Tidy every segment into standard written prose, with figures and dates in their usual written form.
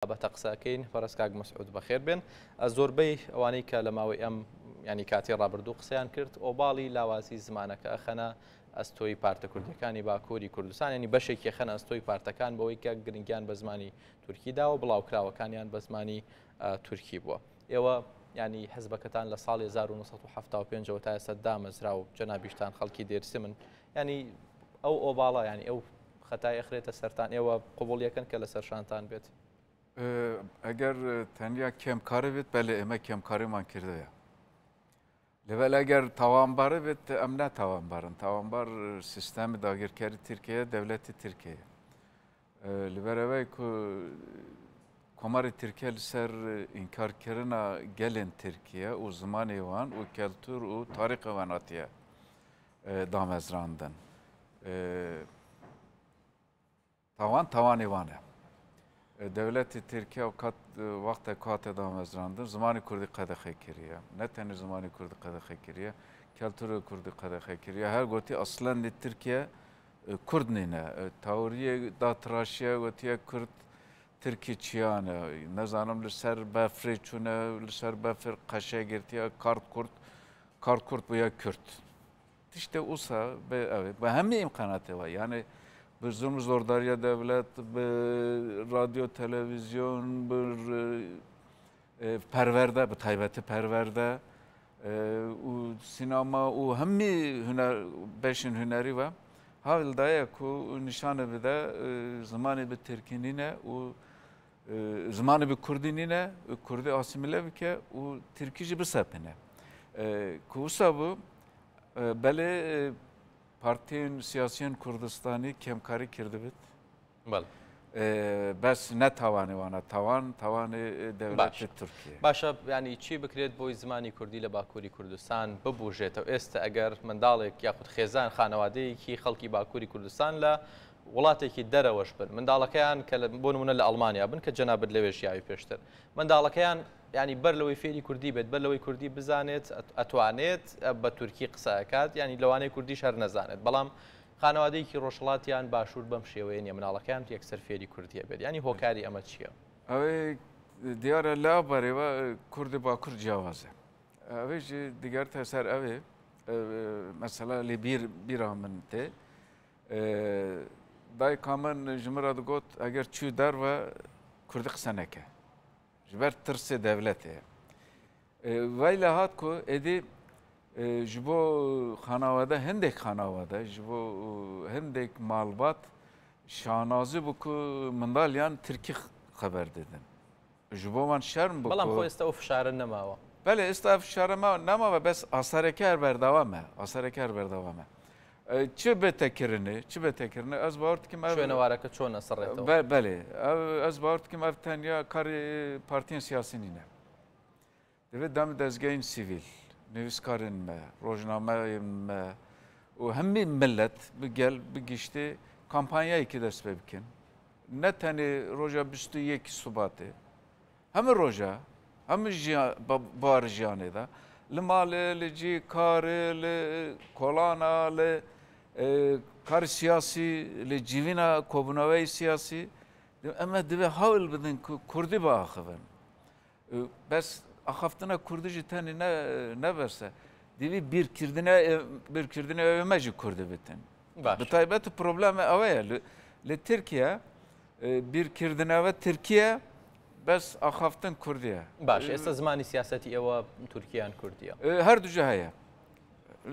بە تەقساکەین بەڕست کاک مەسعود بەخێر بێن زۆربەی ئەوانەی کە لە ماوەی ئەم ینی کاتی ڕابردوو قسەیان کرد ئۆباڵی لاوازی زمانەکە ئەخەنە ئەستۆی پارتە کوردەکانی باکووری کوردستان ینی بەشێکی خەنە ئەستۆی پارتەکان بەوەی کە گرنگیان بە زمانی تورکیدا و بڵاوکراوەکانیان بە زمانی تورکی بووە. ئێوە ینی حزبەکەتان لە ساڵی 1975 تا ئێستا دامەزرا و جەنابیشتان خەڵکی دێرسی من ینی ئەو ئۆباڵە ینی ئەو خەتای ئەخرێتە سەرتان ئێوە قوبوڵیەکەن کە لە سەرشانتان بێت. اگر تنیا کمکاری بید بله اما کمکاری من کرده یا. لذا اگر توانباره بید ام نه توانبارن. توانبار سیستم داگیرکاری ترکیه دولت ترکیه. لذا روی که کمر ترکیه سر انکار کردن گلن ترکیه و زمانی وان و کلتور و تاریخ واناتیه دامزراندن. توانی وانه. دولت ترکیه وقت کات دامزراندن زمانی کردی قدخه کریه نه تنها زمانی کردی قدخه کریه کلتور کردی قدخه کریه هر گوتی اصلا ترکیه کرد نینه تئوری داتراشیه گوتی کرد ترکی چیانه نزانم لسر بفری چونه لسر بفر قشه گرتیه کارت کرد بویا کرد işte olsa به همه امکاناته و yani bir zordariya devlet, bir radyo, televizyon, bir perverde, bir taybeti perverde, o sinema, o hemmi hüner, beşin hüneri var. Havil daya ku nişanı bir de zamanı bir Türk'inine, o zamanı bir Kurdinine, Kurdi asimile bir ke, o Türkçe bir sepine. Kusa bu, böyle Partiyen siyasiyen Kurdistan'ı kemkari kirdi bit. Bel. Bes ne tavanı vana tavanı devleti Türkiye. Başa yani çi bikret boy zmani Kurdi ile Bakuri Kurdistan bubujet و است اگر مندالک یاخود خێزان خانەوادەیەکی خەڵکی باکووری کوردستان لە وڵاتێکی دەرەوەش بن منداڵەکەیان کە بۆ نمونە لە ئەڵمانیا بن کە جەنابەت لەوێش یاوی پێشتر منداڵەکەیان ینی بەر لەوەی فێری کوردی بێت بەر لەوەی کوردی بزانێت ئەتوانێت بە تورکی قسەکات ینی لەوانەی کوردیش هەر نەزانێت بەڵام خانەوادەیەکی ڕۆژهەڵاتیان باشوور بەم شێوەیە نیە مناڵەکەیان یەکسەر فێری کوردیە بێت ینی هۆکاری ئەمە چییە؟ ئەوەی دیارە لا بەرێوە کوردی باکوور جیاوازە ئەوەی دیگەر تەسەر ئەوێ مەسەلا لێ بیرا من تێ دایکا من ji min re digot eger çû derve Kurdî qise neke ji ber tirsê devletê vey le hat ku êdî ji bo xanawade hindek xanawade ji bo hindek malbat şanazî bû ku mindaliyan Tirkî xeber didin ji bo wan şerm bû بەڵام خۆ ئێستا ئەو فشارە نەماوە belê êsta fişara nemawe bes asareke her berdewam e asareke her berdewam e çi bêtekirinê çi bêtekirinê ez bawer dikim şwênewareke çûna sirrêtەوە belê ez bawer dikim ev tenya karê partiyên siyasî nîne divê demê dezgehên sivîl nivîskarên me rojnameyên me û hemî millet bigel bigiştî kampanyayekî dest pê bikin ne tenê roja 21 Şubatê hemî roja hemî barê jiyanê de li malê li cî karê li kolana li karê siyasî li civîna kobûnaweyê siyasî em divê hewl bidin ku Kurdî biaxivin bes axaftina Kurdî jî tenê neberse divî bîrkirdinê ew me jî Kurdî bitin bi taybet problemê ew ye li Tirkiye bîrkirdina ve Tirkiye bes axaftin Kurdiye. باش ئێستا زمانی سیاسەتی ئێوە تورکیان کوردیە her duca heye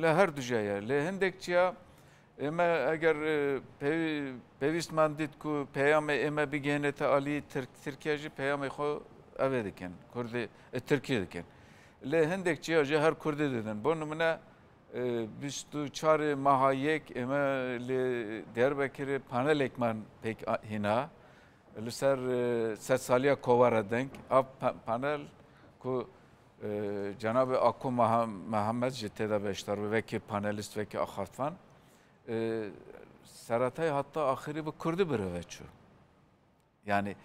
li her duca heye li hindek çiya ئێمە ئەگەر پێویستمان دیت ku peyamê ئێمە bigêhnête alî Tirkiye jî peyamê xwe evê dikin Kurdî Tirkî dikin li hindek çiya jî her Kurdî didin bo nimune 24 meha yek ئێمە li Diyarbekirê panelekman pêk hîna li ser sed saliya kovara denk av panel ku Cenab-ı Akku Muhammed ji têda beşdar ve vekî panelîst vekî axafan seratayê hatta axirî bi Kurdî birêve çû yani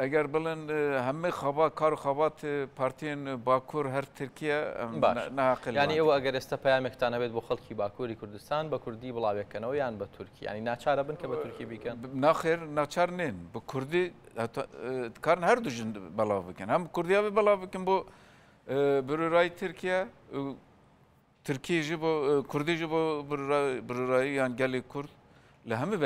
اگر بلن همه خبا کار و خبات پارتین باکور هر ترکیه ناقل ینی ئەوە ئەگەر ئێستا پەیامێکتانە بێت بۆ خەڵکی باکووری کوردستان بە کوردی بڵاوێکەکەنەوە یان بە تورکی ینی ناچارە بن کە بە تورکی بیکەن ناخێر ناچار نین بە کوردی کارن هەر دوژن بەڵاو بکەن هەم کوردیاوی بەڵاو بکەن بۆ برورای ترکیە ترکی ji بۆ کوردی ji بۆ برورایی یان gelê Kurd li hemî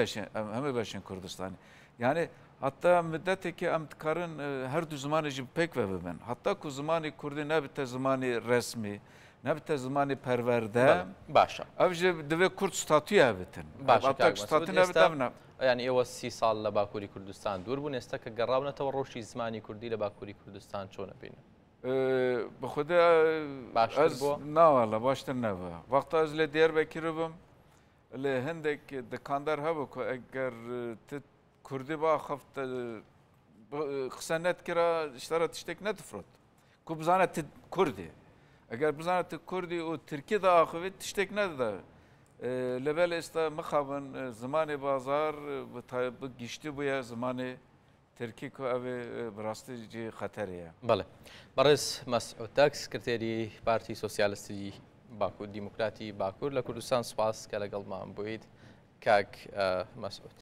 beşên Kurdistanê yani hatta müddeteke em dikarin her du zimanê jî pêk ve bibin hatta ku zimanê Kurdî nebite zimanê resmî nebite zimanê perwerde باشە ev jî divê Kurd statûye bitin statû nebite ینی ئێوە 30 ساڵ لە باکووری کوردستان دوور بوون ئێستا کە گەڕاونەتەوە ڕۆژی زمانی کوردی لە باکووری کوردستان چۆنە بینن بخدا ez navale başta neve vakta ez li Diyarbakır'ı bim li hindek dikandar hebe ku eger Kurdî ba xeft qisa net kira iştara tiştek net frot ku bizane Kurdî eger bizane Kurdî û Tirkî da axivê tiştek net de level êsta mixabin zimanê bazar bi giştî bûye zimanê ترکی کو ئەوێ بڕاستی جێ خەتەرەیە بەڵێ بەڕێز مەسعود تاک سکرتێری پارتی سۆسیالیستی باکوور دیموکراتی باکوور لە کوردستان سوپاس کە لەگەڵمان بوویت کاک مەسعود